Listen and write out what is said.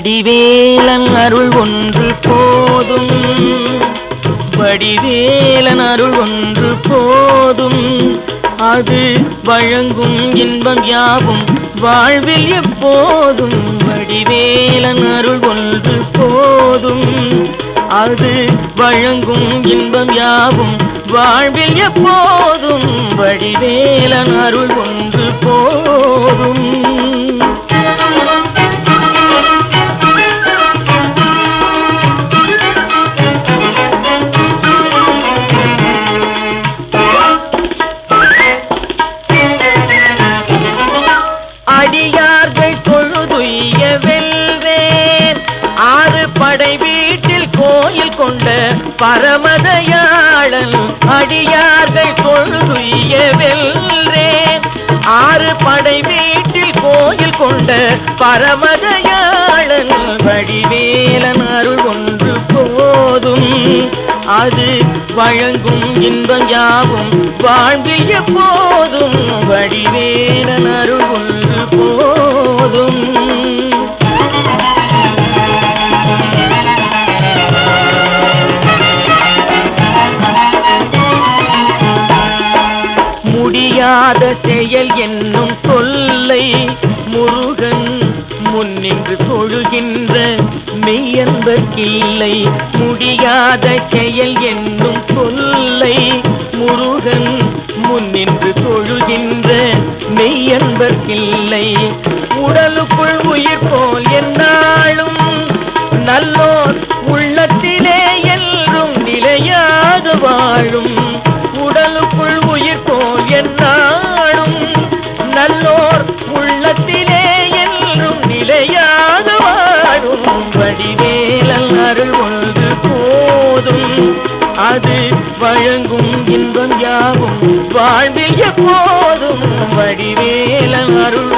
வடிவேலன் அருள் ஒன்று போதும், வடிவேலன் அருள் ஒன்று போதும், அது வழங்கும் இன்பம் யாவும் வாழ்வில் எப்போதும். வடிவேலன் அருள் ஒன்று போதும், அது வழங்கும் இன்பம் யாவும் வாழ்வில் எப்போதும். வடிவேலன் அருள் ஒன்று போதும். அடியார்கள் தொழுதுய்ய வெல்வேன், ஆறு படை வீட்டில் கோயில் கொண்ட பரமதயாளன். அடியார்கள் தொழுதுய்ய வெல்வேன், ஆறு படை வீட்டில் கோயில் கொண்ட பரமதயாளன். வடிவேலன் அருள் ஒன்று போதும், அது வழங்கும் இன்பம் யாவும் வாழ்வில் எப்போதும். வடிவேலன் அருள் ஒன்று போதும். முடியாத செயல் என்னும் சொல்லை முருகன் முன்னின்று தொழுகின்ற மெய்யன்பர்க்கில்லை. முடியாத செயல் என்னும் சொல்லை முருகன் முன்னின்று தொழுகின்ற மெய்யன்பர்க்கில்லை. உடலுக்குள் உயிர் போல் எந்நாளும் நல்லோர் உள்ளத்திலே என்றும் நிலையாக வாழும். உடலுக்குள் உயிர் போல் எந்நாளும் நல்லோர் உள்ளத்திலே என்றும் நிலையாக வாழும். வடிவேலன் அருள் ஒன்று போதும், அது வழங்கும் இன்பம் யாவும் வாழ்வில் எப்போதும். வடிவேலன் அருள்